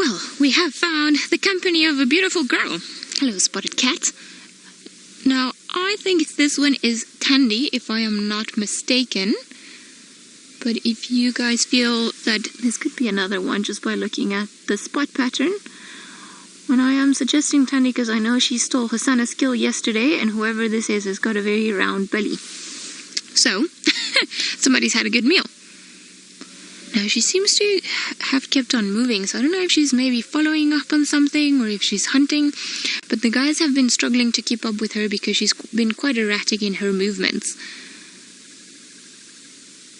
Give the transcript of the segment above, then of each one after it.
Well, we have found the company of a beautiful girl. Hello, spotted cat. Now, I think this one is Thandi, if I am not mistaken. But if you guys feel that this could be another one just by looking at the spot pattern, when I am suggesting Thandi because I know she stole Hasana's kill yesterday, and whoever this is has got a very round belly. So, somebody's had a good meal. Now, she seems to have kept on moving, so I don't know if she's maybe following up on something or if she's hunting, but the guys have been struggling to keep up with her because she's been quite erratic in her movements.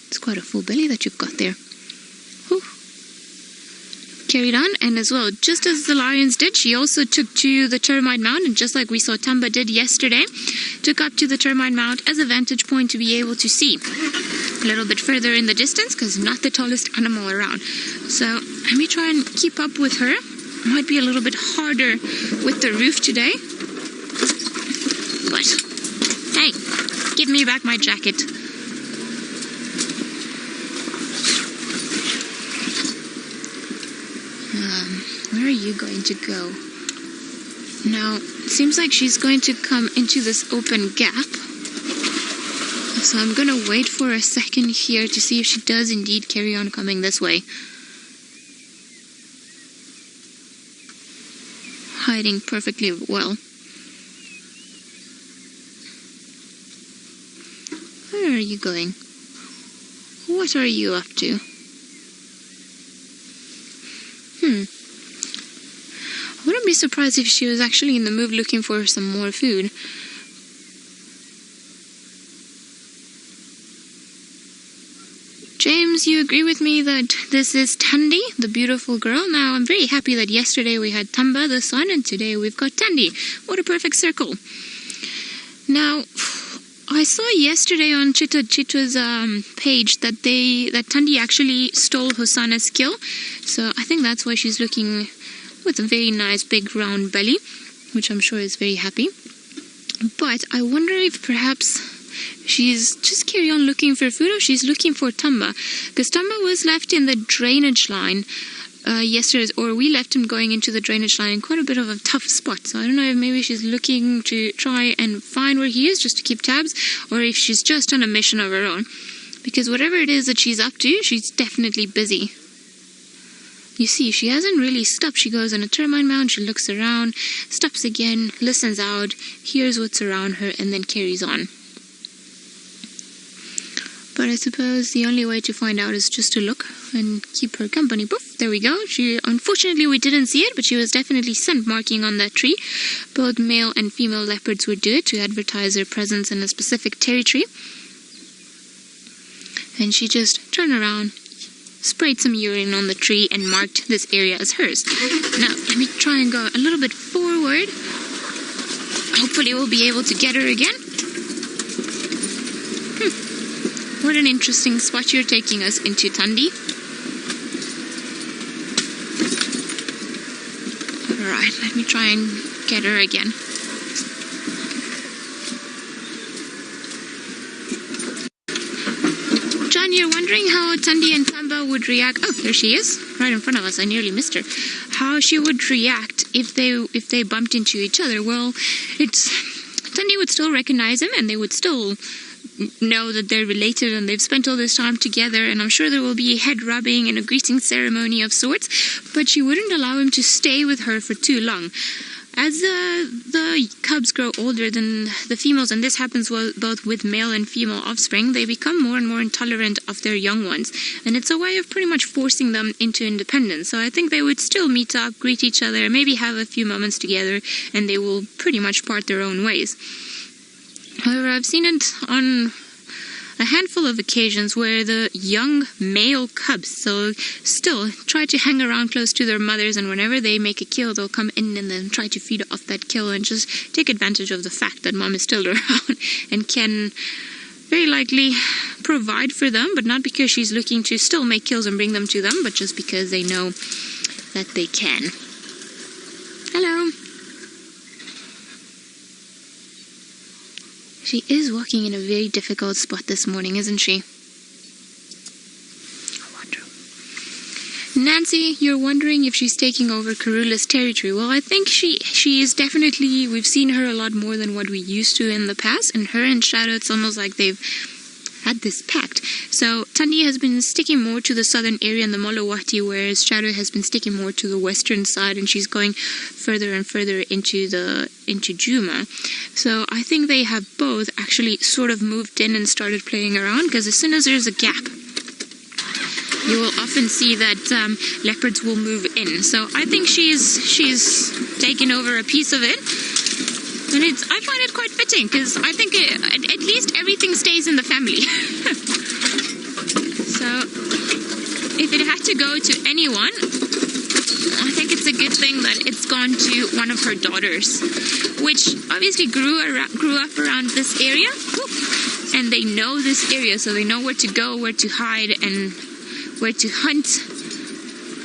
It's quite a full belly that you've got there. Whew. Carried on, and as well, just as the lions did, she also took to the termite mound, and just like we saw Tamba did yesterday, took up to the termite mound as a vantage point to be able to see a little bit further in the distance, because not the tallest animal around. So let me try and keep up with her. Might be a little bit harder with the roof today, but hey, give me back my jacket. Where are you going to go? Now, it seems like she's going to come into this open gap. So I'm going to wait for a second here to see if she does indeed carry on coming this way. Hiding perfectly well. Where are you going? What are you up to? I wouldn't be surprised if she was actually in the move looking for some more food. James, you agree with me that this is Thandi, the beautiful girl? Now, I'm very happy that yesterday we had Tamba, the sun, and today we've got Thandi. What a perfect circle. Now, I saw yesterday on Chitwa's page that Thandi actually stole Hosana's kill. So I think that's why she's looking with a very nice big round belly, which I'm sure is very happy. But I wonder if perhaps she's just carry on looking for food, or she's looking for Tamba, because Tamba was left in the drainage line yesterday, or we left him going into the drainage line in quite a bit of a tough spot. So I don't know if maybe she's looking to try and find where he is just to keep tabs, or if she's just on a mission of her own, because whatever it is that she's up to, she's definitely busy. You see, she hasn't really stopped. She goes on a termite mound, she looks around, stops again, listens out, hears what's around her, and then carries on. But I suppose the only way to find out is just to look and keep her company. Poof, there we go. Unfortunately, we didn't see it, but she was definitely scent marking on that tree. Both male and female leopards would do it to advertise their presence in a specific territory. And she just turned around, sprayed some urine on the tree, and marked this area as hers. Now, let me try and go a little bit forward. Hopefully we'll be able to get her again. What an interesting spot you're taking us into, Thandi. Alright, let me try and get her again. John, you're wondering how Thandi and Tamba would react. Oh, there she is, right in front of us. I nearly missed her. How she would react if they bumped into each other. Well, Thandi would still recognize him, and they would still know that they're related and they've spent all this time together, and I'm sure there will be a head rubbing and a greeting ceremony of sorts, but she wouldn't allow him to stay with her for too long. As the cubs grow older than the females, and this happens both with male and female offspring, they become more and more intolerant of their young ones, and it's a way of pretty much forcing them into independence. So I think they would still meet up, greet each other, maybe have a few moments together, and they will pretty much part their own ways. However, I've seen it on a handful of occasions where the young male cubs still try to hang around close to their mothers, and whenever they make a kill, they'll come in and then try to feed off that kill and just take advantage of the fact that mom is still around and can very likely provide for them, but not because she's looking to still make kills and bring them to them, but just because they know that they can. Hello. She is walking in a very difficult spot this morning, isn't she? I wonder. Nancy Nancy, you're wondering if she's taking over Karula's territory. Well, I think she is definitely, we've seen her a lot more than what we used to in the past, and her and Shadow, it's almost like they've had this pact. So Thandi has been sticking more to the southern area in the Molowati, whereas Shadow has been sticking more to the western side, and she's going further and further into Djuma. So I think they have both actually sort of moved in and started playing around, because as soon as there's a gap, you will often see that leopards will move in. So I think she's taken over a piece of it. And I find it quite fitting, because I think at least everything stays in the family. So if it had to go to anyone, I think it's a good thing that it's gone to one of her daughters, which obviously grew up around this area, and they know this area, so they know where to go, where to hide, and where to hunt.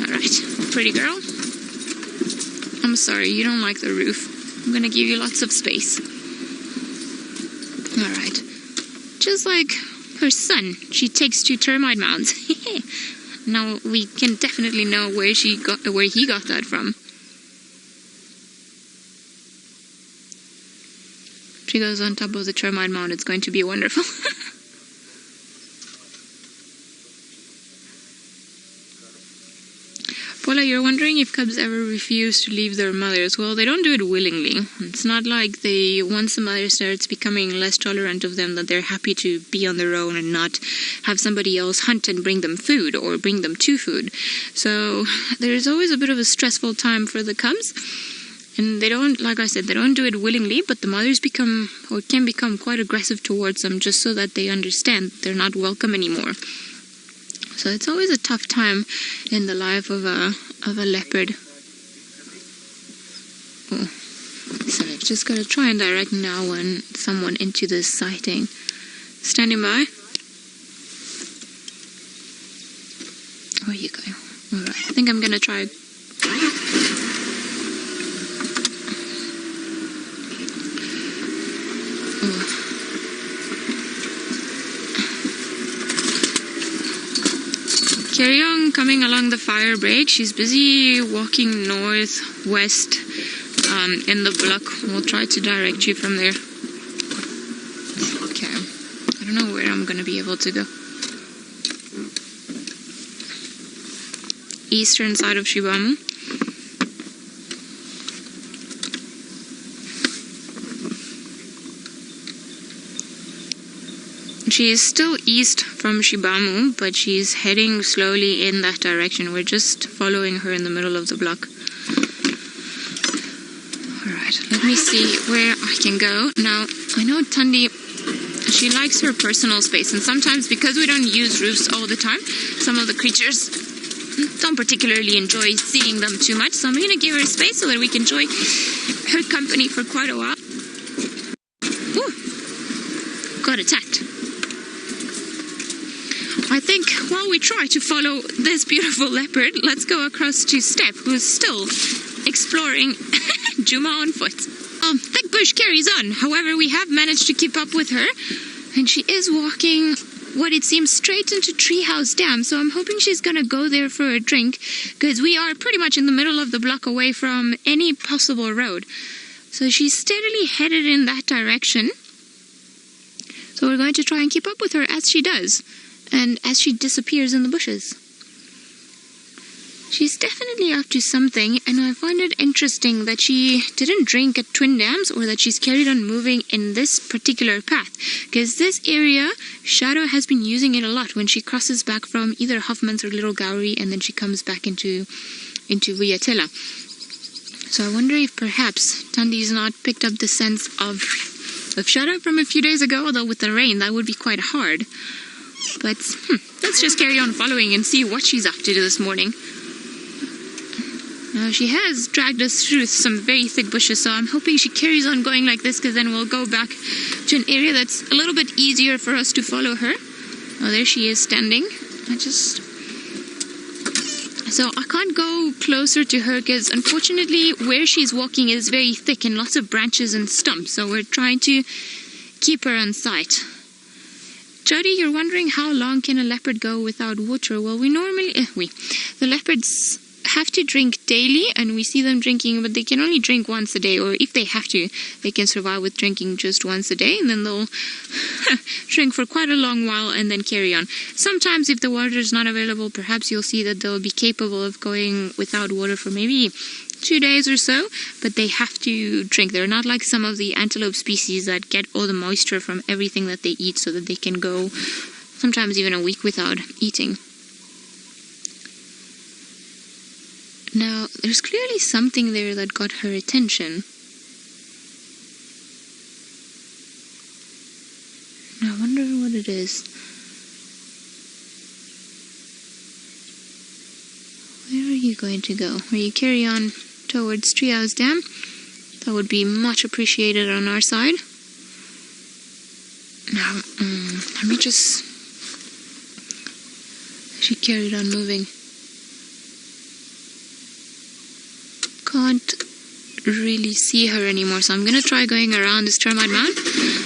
Alright, pretty girl. I'm sorry, you don't like the roof. I'm gonna give you lots of space. Alright. Just like her son, she takes to termite mounds. Now we can definitely know where he got that from. If she goes on top of the termite mound, it's going to be wonderful. Paula, you're wondering if cubs ever refuse to leave their mothers. Well, they don't do it willingly. It's not like once the mother starts becoming less tolerant of them, that they're happy to be on their own and not have somebody else hunt and bring them food or bring them to food. So there's always a bit of a stressful time for the cubs. And they don't, like I said, they don't do it willingly, but the mothers can become quite aggressive towards them, just so that they understand they're not welcome anymore. So it's always a tough time in the life of a leopard. Oh. So I've just got to try and direct now someone into this sighting. Standing by. Where are you going? Alright, I think I'm going to try. Oh. Carry on coming along the fire break. She's busy walking northwest in the block. We'll try to direct you from there. Okay. I don't know where I'm going to be able to go. Eastern side of Shibamu. She is still east from Shibamu, but she's heading slowly in that direction. We're just following her in the middle of the block. Alright, let me see where I can go. Now, I know Thandi, she likes her personal space, and sometimes because we don't use roofs all the time, some of the creatures don't particularly enjoy seeing them too much. So I'm going to give her space so that we can enjoy her company for quite a while. Ooh, got attacked. I think while we try to follow this beautiful leopard, let's go across to Steph, who's still exploring Djuma on foot. Thick bush carries on. However, we have managed to keep up with her, and she is walking what it seems straight into Treehouse Dam. So I'm hoping she's going to go there for a drink, because we are pretty much in the middle of the block away from any possible road. So she's steadily headed in that direction. So we're going to try and keep up with her as she does, and as she disappears in the bushes. She's definitely up to something, and I find it interesting that she didn't drink at Twin Dams, or that she's carried on moving in this particular path, because this area, Shadow has been using it a lot when she crosses back from either Hoffman's or Little Gowrie, and then she comes back into Vuyatela. So I wonder if perhaps Thandi's not picked up the sense of Shadow from a few days ago, although with the rain that would be quite hard. But let's just carry on following and see what she's up to this morning. Now, she has dragged us through some very thick bushes, so I'm hoping she carries on going like this, because then we'll go back to an area that's a little bit easier for us to follow her. Oh, there she is standing. So I can't go closer to her, because unfortunately where she's walking is very thick and lots of branches and stumps, so we're trying to keep her on sight. Jody, you're wondering how long can a leopard go without water? Well, the leopards have to drink daily, and we see them drinking, but they can only drink once a day, or if they have to, they can survive with drinking just once a day, and then they'll drink for quite a long while and then carry on. Sometimes if the water is not available, perhaps you'll see that they'll be capable of going without water for maybe 2 days or so, but they have to drink. They're not like some of the antelope species that get all the moisture from everything that they eat, so that they can go sometimes even a week without eating. Now, there's clearly something there that got her attention. Now, I wonder what it is. Where are you going to go? Will you carry on towards Treehouse Dam? That would be much appreciated on our side. Now, let me just... She carried on moving. Can't really see her anymore, so I'm gonna try going around this termite mound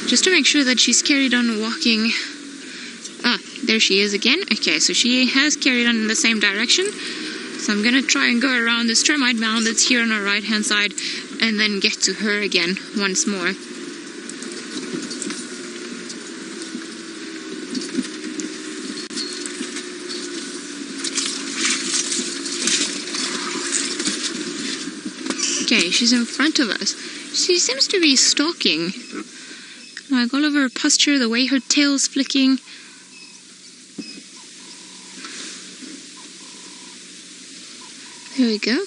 just to make sure that she's carried on walking. Ah, there she is again. Okay, so she has carried on in the same direction, so I'm gonna try and go around this termite mound that's here on our right hand side and then get to her again once more. Okay, she's in front of us. She seems to be stalking. Like all over her posture, the way her tail's flicking. There we go.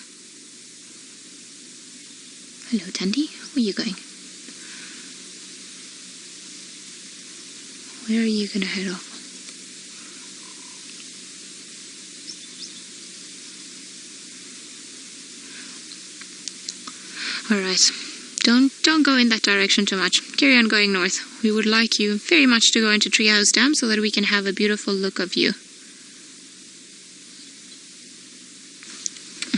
Hello, Thandi. Where are you going? Where are you gonna head off? Alright, don't go in that direction too much. Carry on going north. We would like you very much to go into Treehouse Dam so that we can have a beautiful look of you.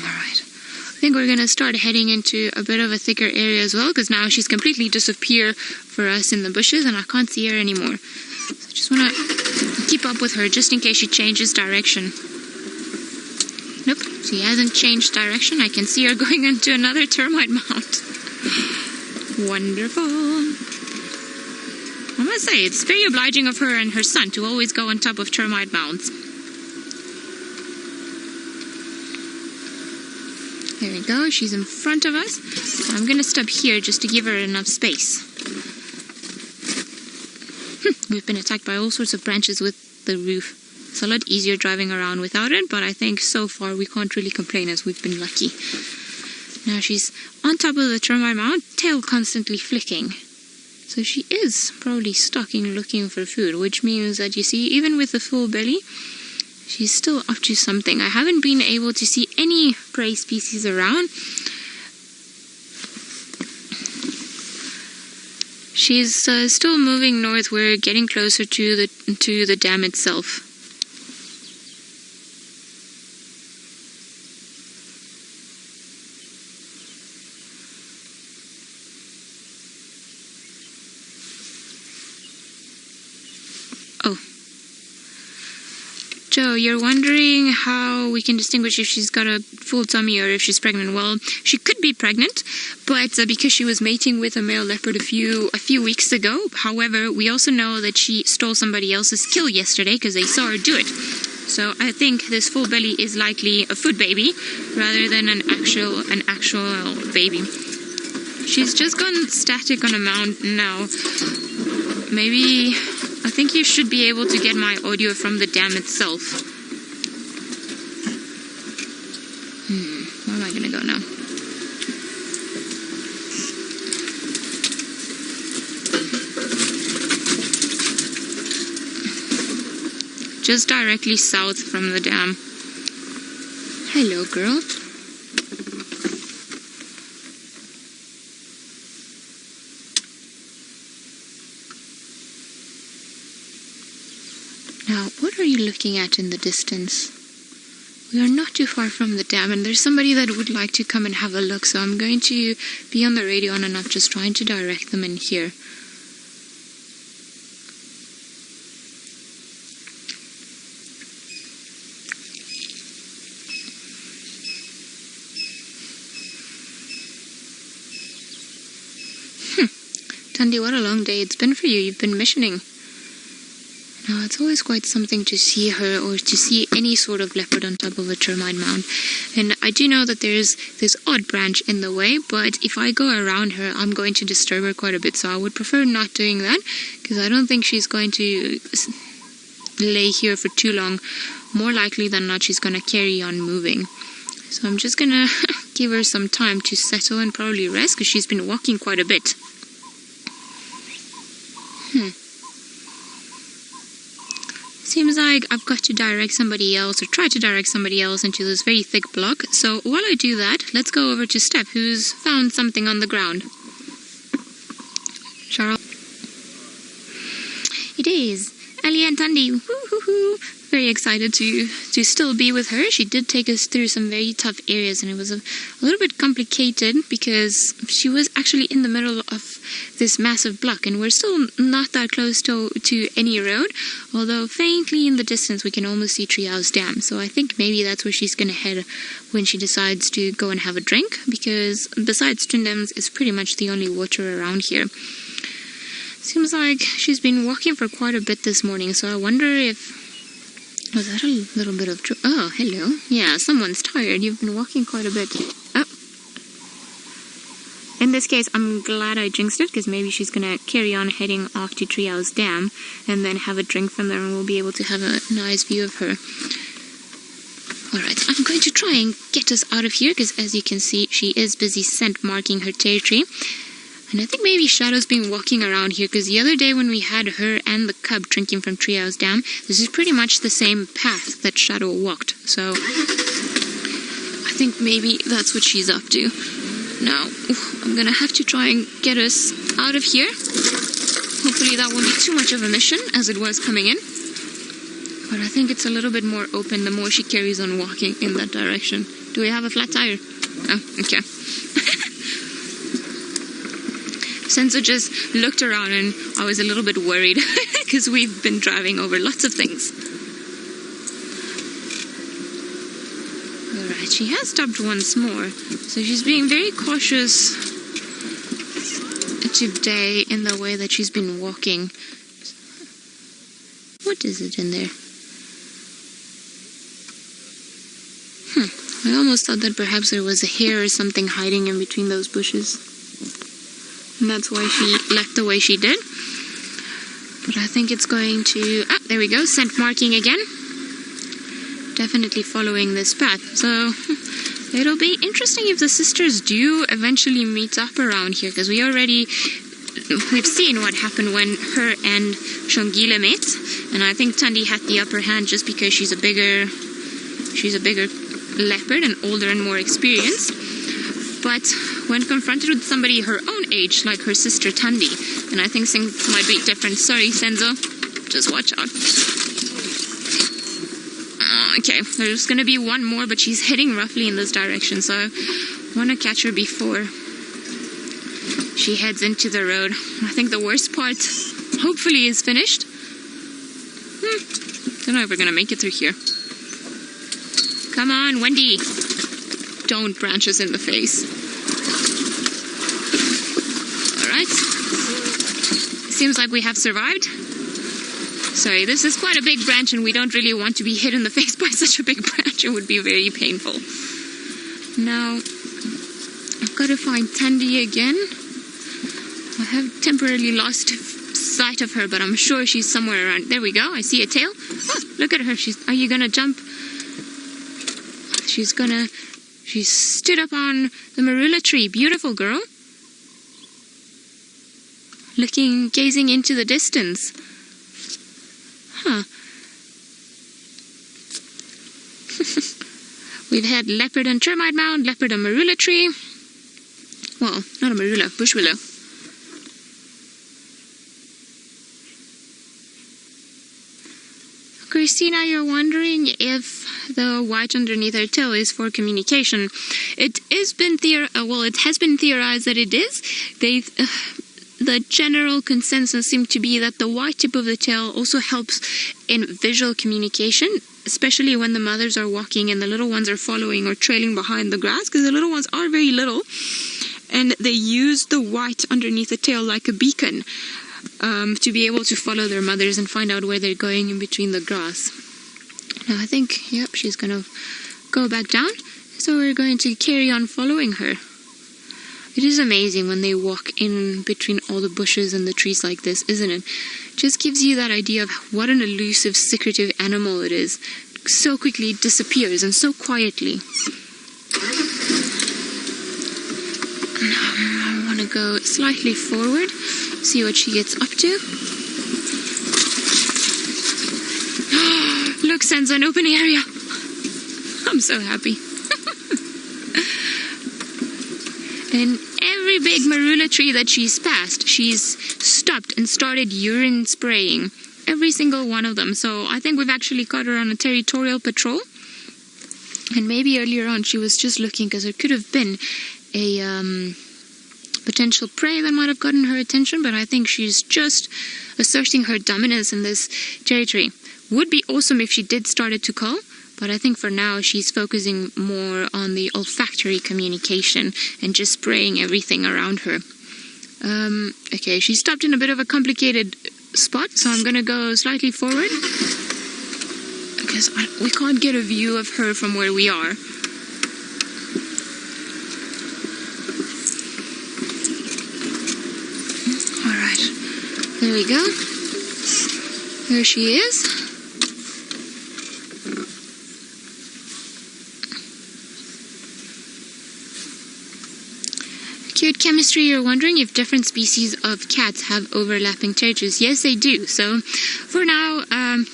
Alright, I think we're going to start heading into a bit of a thicker area as well, because now she's completely disappeared for us in the bushes and I can't see her anymore. So I just want to keep up with her just in case she changes direction. Nope, she hasn't changed direction. I can see her going into another termite mound. Wonderful. I must say, it's very obliging of her and her son to always go on top of termite mounds. There we go, she's in front of us. So I'm going to stop here just to give her enough space. We've been attacked by all sorts of branches with the roof. It's a lot easier driving around without it, but I think so far we can't really complain as we've been lucky. Now she's on top of the termite mound, tail constantly flicking. So she is probably stalking, looking for food, which means that, you see, even with the full belly, she's still up to something. I haven't been able to see any prey species around. She's still moving north. We're getting closer to the dam itself. So you're wondering how we can distinguish if she's got a full tummy or if she's pregnant. Well, she could be pregnant, but because she was mating with a male leopard a few weeks ago. However, we also know that she stole somebody else's kill yesterday because they saw her do it. So I think this full belly is likely a food baby rather than an actual baby. She's just gone static on a mountain now. Maybe... I think you should be able to get my audio from the dam itself. Where am I going to go now? Just directly south from the dam. Hello, girl. Now, what are you looking at in the distance? We are not too far from the dam, and there's somebody that would like to come and have a look, so I'm going to be on the radio on and off, just trying to direct them in here. Thandi, what a long day it's been for you. You've been missioning. Now, it's always quite something to see her or to see any sort of leopard on top of a termite mound. And I do know that there's this odd branch in the way, but if I go around her, I'm going to disturb her quite a bit. So I would prefer not doing that, because I don't think she's going to lay here for too long. More likely than not, she's going to carry on moving. So I'm just going to give her some time to settle and probably rest, because she's been walking quite a bit. Seems like I've got to direct somebody else, or try to direct somebody else into this very thick block. So while I do that, let's go over to Step, who's found something on the ground. Charles. It is Ali and Thandi. Woo-hoo-hoo. Very excited to still be with her. She did take us through some very tough areas, and it was a little bit complicated because she was actually in the middle of this massive block, and we're still not that close to any road, although faintly in the distance we can almost see Treehouse Dam. So I think maybe that's where she's going to head when she decides to go and have a drink, because besides Trindam's is pretty much the only water around here. Seems like she's been walking for quite a bit this morning, so I wonder if... Was that a little bit of... Oh, hello. Yeah, someone's tired. You've been walking quite a bit. Oh. In this case, I'm glad I jinxed it, because maybe she's going to carry on heading off to Treehouse Dam and then have a drink from there, and we'll be able to have a nice view of her. Alright, I'm going to try and get us out of here, because as you can see, she is busy scent marking her territory. And I think maybe Shadow's been walking around here, because the other day when we had her and the cub drinking from Treehouse Dam, this is pretty much the same path that Shadow walked. So I think maybe that's what she's up to. Now, I'm going to have to try and get us out of here. Hopefully that won't be too much of a mission as it was coming in. But I think it's a little bit more open the more she carries on walking in that direction. Do we have a flat tire? Oh, okay. Senzo just looked around and I was a little bit worried because we've been driving over lots of things. Alright, she has stopped once more. So she's being very cautious today in the way that she's been walking. What is it in there? I almost thought that perhaps there was a hare or something hiding in between those bushes. And that's why she left the way she did. But I think it's going to... Ah, there we go. Scent marking again. Definitely following this path. So it'll be interesting if the sisters do eventually meet up around here. Because we've seen what happened when her and Shongile met. And I think Thandi had the upper hand just because she's a bigger leopard and older and more experienced. But when confronted with somebody her own age, like her sister Thandi, and I think things might be different. Sorry, Senzo. Just watch out. Okay, there's going to be one more, but she's heading roughly in this direction, so I want to catch her before she heads into the road. I think the worst part, hopefully, is finished. Don't know if we're going to make it through here. Come on, Wendy. Don't branch us in the face. Alright. Seems like we have survived. Sorry, this is quite a big branch and we don't really want to be hit in the face by such a big branch. It would be very painful. Now, I've got to find Thandi again. I have temporarily lost sight of her, but I'm sure she's somewhere around. There we go. I see a tail. Oh, look at her. Are you going to jump? She stood up on the marula tree. Beautiful girl. Gazing into the distance. Huh. We've had leopard and termite mound, leopard and marula tree. Well, not a marula, bush willow. Christina, you're wondering if the white underneath her tail is for communication. It has been theorized that it is. The general consensus seems to be that the white tip of the tail also helps in visual communication, especially when the mothers are walking and the little ones are following or trailing behind the grass, because the little ones are very little. and they use the white underneath the tail like a beacon to be able to follow their mothers and find out where they're going in between the grass. Now I think, yep, she's going to go back down, so we're going to carry on following her. It is amazing when they walk in between all the bushes and the trees like this, isn't it? Just gives you that idea of what an elusive, secretive animal it is. So quickly it disappears, and so quietly. Now I want to go slightly forward, see what she gets up to. Look, Senza, an open area. I'm so happy. And every big marula tree that she's passed, she's stopped and started urine spraying. Every single one of them. So I think we've actually caught her on a territorial patrol. And maybe earlier on she was just looking because there could have been a potential prey that might have gotten her attention. But I think she's just asserting her dominance in this territory. Would be awesome if she did start to call. But I think for now she's focusing more on the olfactory communication and just spraying everything around her. Okay, she stopped in a bit of a complicated spot, so I'm going to go slightly forward because we can't get a view of her from where we are. Alright, there we go. There she is. Cute chemistry, you're wondering if different species of cats have overlapping territories. Yes, they do. So, for now,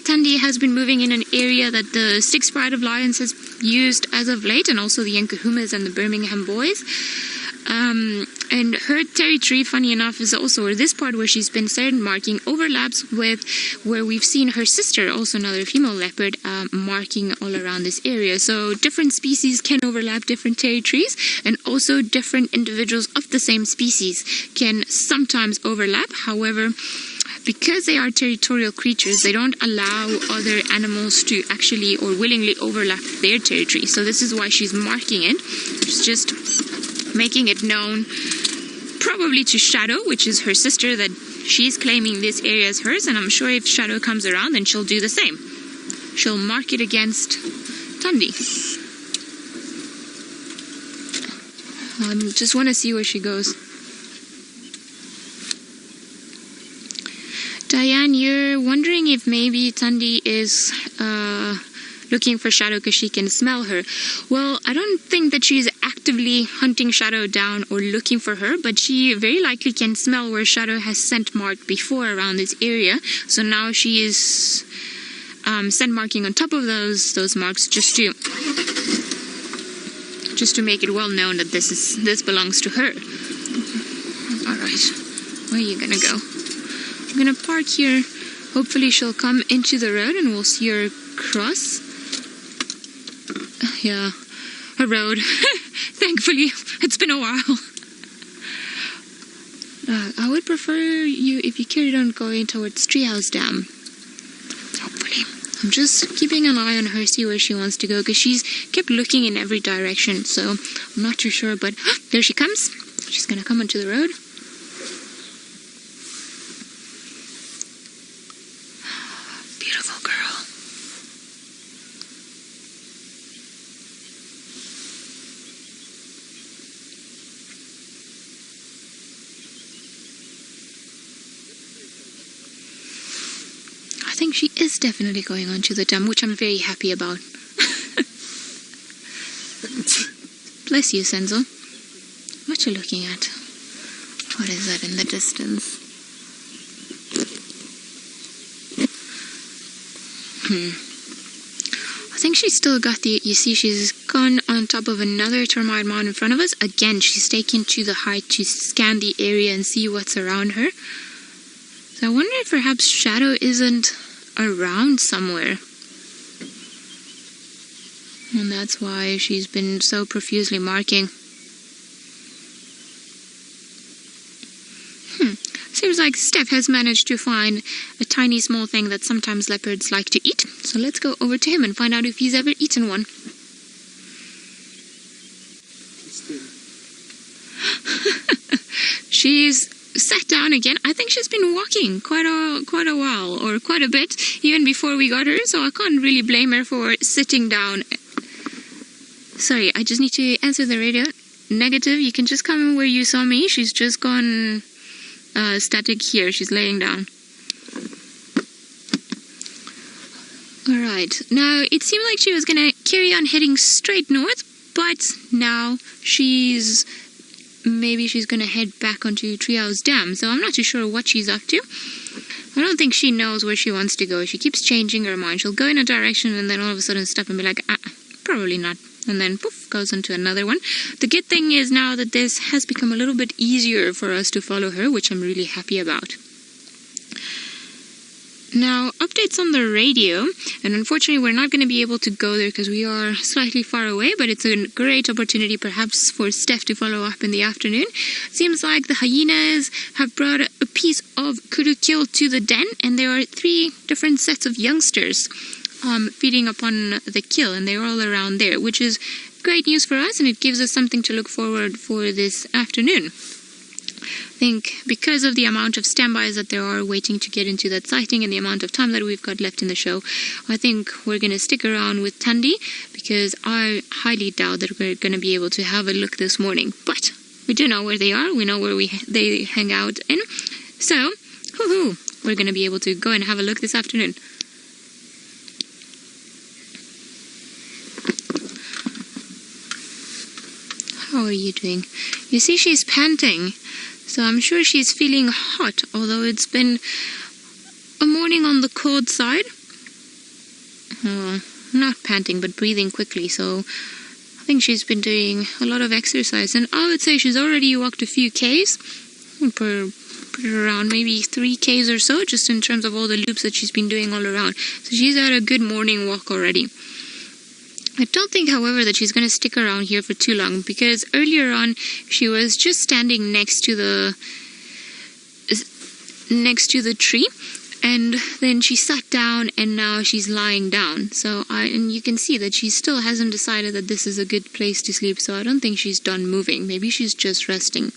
Thandi has been moving in an area that the Sixth Pride of Lions has used as of late, and also the Nkuhumas and the Birmingham Boys. And her territory, funny enough, is also, or this part where she's been certain marking, overlaps with where we've seen her sister, also another female leopard, marking all around this area. So different species can overlap different territories, and also different individuals of the same species can sometimes overlap. However, because they are territorial creatures, they don't allow other animals to actually or willingly overlap their territory. So this is why she's marking it. She's just making it known, probably to Shadow, which is her sister, that she's claiming this area as hers, and I'm sure if Shadow comes around, then she'll do the same. She'll mark it against Thandi. Just want to see where she goes. Diane, you're wondering if maybe Thandi is looking for Shadow because she can smell her. Well, I don't think that she's actively hunting Shadow down or looking for her, but she very likely can smell where Shadow has scent marked before around this area. So now she is scent marking on top of those marks just to make it well known that this belongs to her. All right, where are you gonna go? I'm gonna park here. Hopefully she'll come into the road and we'll see her cross. Yeah, a road. Thankfully, it's been a while. I would prefer you if you carried on going towards Treehouse Dam. Hopefully. I'm just keeping an eye on her, see where she wants to go, because she's kept looking in every direction, so I'm not too sure, but there she comes. She's gonna come onto the road. Beautiful girl. I think she is definitely going onto the dam, which I'm very happy about. Bless you, Senzo. What you looking at? What is that in the distance? I think she's still got the... You see, she's gone on top of another termite mound in front of us. Again, she's taken to the height to scan the area and see what's around her. So I wonder if perhaps Shadow isn't around somewhere. And that's why she's been so profusely marking. Seems like Steph has managed to find a tiny small thing that sometimes leopards like to eat. So let's go over to him and find out if he's ever eaten one. she's sat down again. I think she's been walking quite a while, or quite a bit, even before we got her, so I can't really blame her for sitting down. Sorry, I just need to answer the radio. Negative, you can just come where you saw me. She's just gone static here. She's laying down. Alright, now it seemed like she was gonna carry on heading straight north, but now maybe she's gonna head back onto Treehouse Dam, so I'm not too sure what she's up to. I don't think she knows where she wants to go. She keeps changing her mind. She'll go in a direction and then all of a sudden stop and be like, probably not. And then poof, goes into another one. The good thing is now that this has become a little bit easier for us to follow her, which I'm really happy about. Now, updates on the radio, and unfortunately we're not going to be able to go there because we are slightly far away, but it's a great opportunity perhaps for Steph to follow up in the afternoon. Seems like the hyenas have brought a piece of kudu kill to the den, and there are 3 different sets of youngsters feeding upon the kill, and they're all around there, which is great news for us, and it gives us something to look forward for this afternoon. I think because of the amount of standbys that there are waiting to get into that sighting and the amount of time that we've got left in the show, I think we're going to stick around with Thandi, because I highly doubt that we're going to be able to have a look this morning. But we do know where they are. We know where they hang out in. So, we're going to be able to go and have a look this afternoon. How are you doing? You see, she's panting. So I'm sure she's feeling hot, although it's been a morning on the cold side. Not panting, but breathing quickly. So I think she's been doing a lot of exercise. And I would say she's already walked a few Ks, per around maybe 3 Ks or so, just in terms of all the loops that she's been doing all around. So she's had a good morning walk already. I don't think, however, that she's going to stick around here for too long, because earlier on she was just standing next to the tree, and then she sat down and now she's lying down. So and you can see that she still hasn't decided that this is a good place to sleep, so I don't think she's done moving. Maybe she's just resting.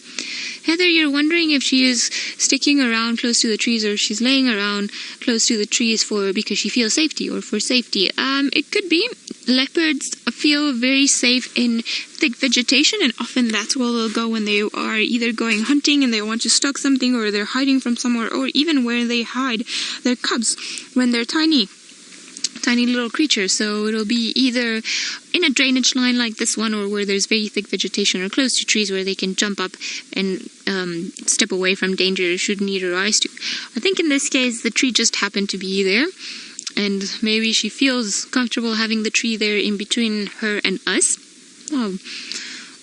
Heather, you're wondering if she is sticking around close to the trees, or she's laying around close to the trees because she feels safety, or for safety. It could be. Leopards feel very safe in thick vegetation, and often that's where they'll go when they are either going hunting and they want to stalk something, or they're hiding from somewhere, or even where they hide their cubs when they're tiny little creatures. So it'll be either in a drainage line like this one, or where there's very thick vegetation, or close to trees where they can jump up and step away from danger should need a rise to. I think in this case the tree just happened to be there, and maybe she feels comfortable having the tree there in between her and us.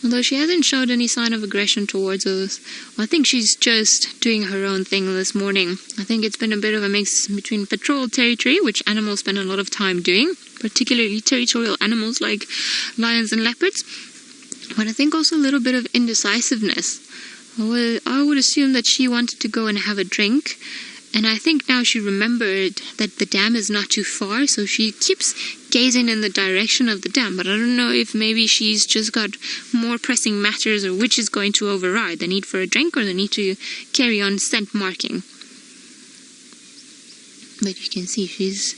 Although she hasn't showed any sign of aggression towards us. I think she's just doing her own thing this morning. I think it's been a bit of a mix between patrol territory, which animals spend a lot of time doing, particularly territorial animals like lions and leopards, but I think also a little bit of indecisiveness. I would assume that she wanted to go and have a drink, and I think now she remembered that the dam is not too far, so she keeps gazing in the direction of the dam. But I don't know if maybe she's just got more pressing matters, or which is going to override, the need for a drink or the need to carry on scent marking. But you can see she's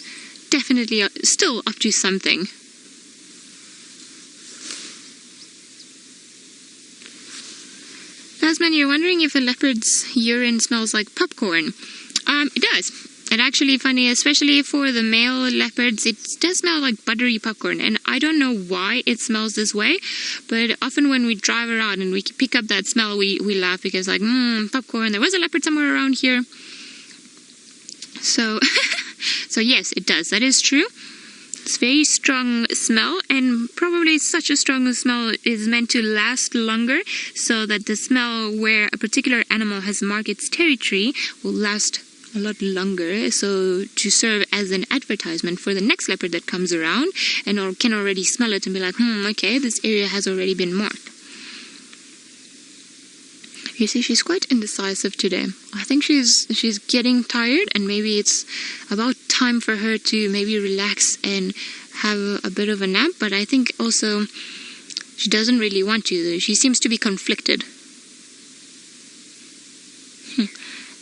definitely still up to something. Tasman, you're wondering if a leopard's urine smells like popcorn. It does. And actually funny, especially for the male leopards, it does smell like buttery popcorn. And I don't know why it smells this way, but often when we drive around and we pick up that smell, we laugh, because like, popcorn, there was a leopard somewhere around here. So, so yes, it does. That is true. It's a very strong smell, and probably such a strong smell is meant to last longer, so that the smell where a particular animal has marked its territory will last a lot longer, so to serve as an advertisement for the next leopard that comes around and can already smell it and be like, okay, this area has already been marked. You see, she's quite indecisive today. I think she's getting tired, and maybe it's about time for her to maybe relax and have a bit of a nap, but I think also she doesn't really want to. She seems to be conflicted.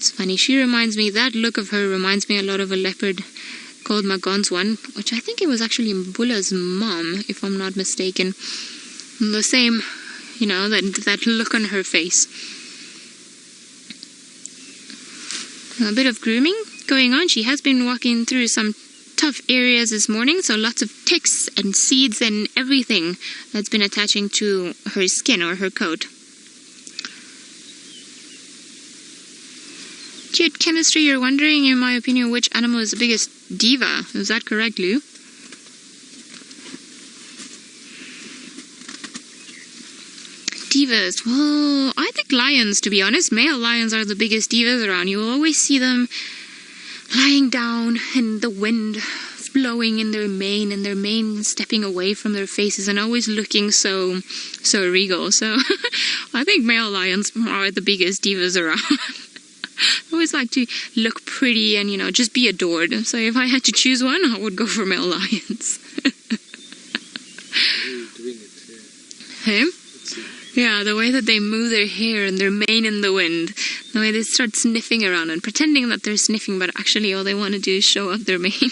It's funny. She reminds me, that look of her reminds me a lot of a leopard called Magon's one, which I think it was actually Mbula's mom, if I'm not mistaken. The same, you know, that look on her face. A bit of grooming going on. She has been walking through some tough areas this morning, so lots of ticks and seeds and everything that's been attaching to her skin or her coat. Cute chemistry, you're wondering, in my opinion, which animal is the biggest diva. Is that correct, Lou? Divas. Well, I think lions, to be honest. Male lions are the biggest divas around. You will always see them lying down in the wind, blowing in their mane, and their mane stepping away from their faces and always looking so regal. So I think male lions are the biggest divas around. I always like to look pretty and, you know, just be adored. So if I had to choose one, I would go for male lions. Hey? Yeah, the way that they move their hair and their mane in the wind. The way they start sniffing around and pretending that they're sniffing, but actually all they want to do is show off their mane.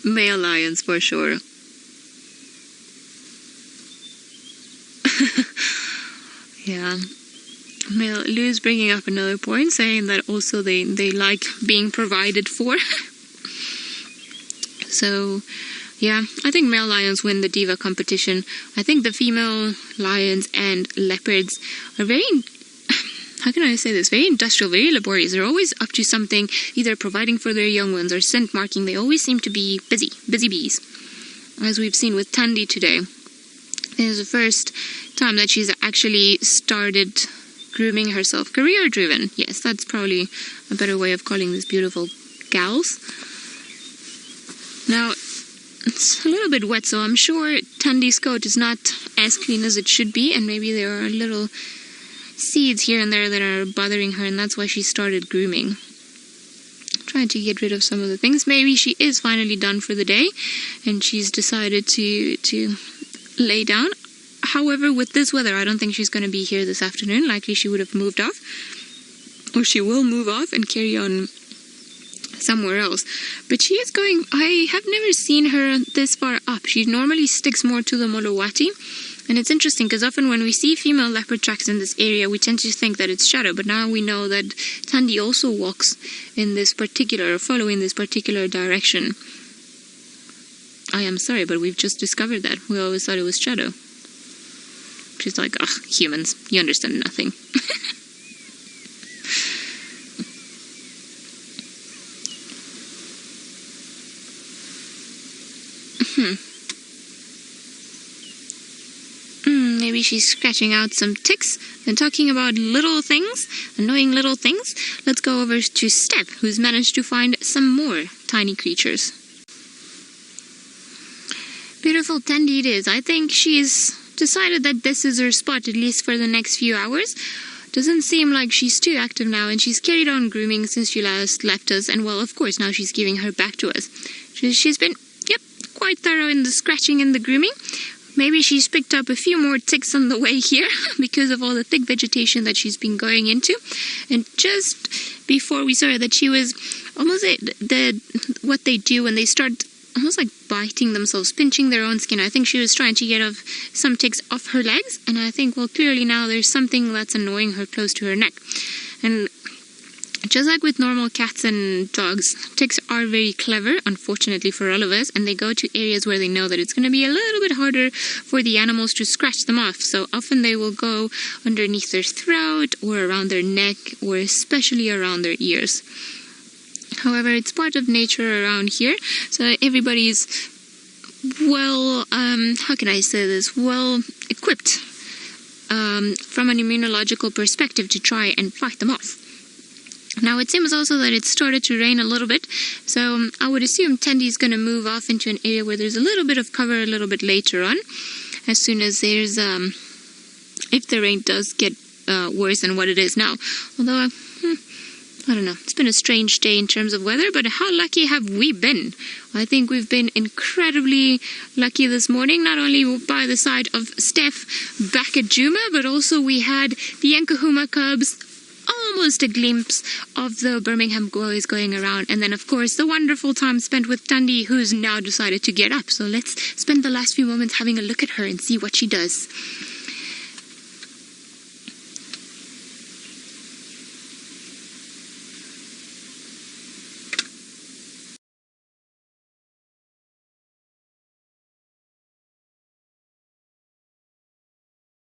Male lions for sure. Yeah. Lou's bringing up another point, saying that also they like being provided for. So, yeah, I think male lions win the diva competition. I think the female lions and leopards are very, how can I say this, very industrial, very laborious. They're always up to something, either providing for their young ones or scent marking. They always seem to be busy bees, as we've seen with Thandi today. This is the first time that she's actually started grooming herself. Career driven. Yes, that's probably a better way of calling these beautiful gals. Now, it's a little bit wet, so I'm sure Thandi's coat is not as clean as it should be, and maybe there are little seeds here and there that are bothering her, and that's why she started grooming. Trying to get rid of some of the things. Maybe she is finally done for the day, and she's decided to lay down. However, with this weather, I don't think she's going to be here this afternoon. Likely she would have moved off, or she will move off and carry on somewhere else. But she is going, I have never seen her this far up. She normally sticks more to the Molowati. And it's interesting because often when we see female leopard tracks in this area, we tend to think that it's shadow. But now we know that Thandi also walks in this particular, or following this particular direction. I am sorry, but we've just discovered that. We always thought it was shadow. She's like, ugh, humans, you understand nothing. Maybe she's scratching out some ticks. And talking about little things, annoying little things, let's go over to Steph, who's managed to find some more tiny creatures. Beautiful Thandi it is. I think she's decided that this is her spot, at least for the next few hours. Doesn't seem like she's too active now, and she's carried on grooming since she last left us, and well, of course, now she's giving her back to us. She's been, quite thorough in the scratching and the grooming. Maybe she's picked up a few more ticks on the way here because of all the thick vegetation that she's been going into. And just before we saw her, that she was almost what they do when they start almost like biting themselves, pinching their own skin. I think she was trying to get some ticks off her legs, and I think, well, clearly now there's something that's annoying her close to her neck. And just like with normal cats and dogs, ticks are very clever, unfortunately for all of us, and they go to areas where they know that it's going to be a little bit harder for the animals to scratch them off. So often they will go underneath their throat or around their neck, or especially around their ears. However, it's part of nature around here, so everybody's well, how can I say this, well equipped from an immunological perspective to try and fight them off. Now, it seems also that it started to rain a little bit, so I would assume Thandi's going to move off into an area where there's a little bit of cover a little bit later on, as soon as there's, if the rain does get worse than what it is now. Although, I don't know, it's been a strange day in terms of weather, but how lucky have we been? I think we've been incredibly lucky this morning, not only by the side of Steph back at Djuma, but also we had the Nkahuma cubs almost a glimpse of the Birmingham boys going around. And then, of course, the wonderful time spent with Thandi, who's now decided to get up. So let's spend the last few moments having a look at her and see what she does.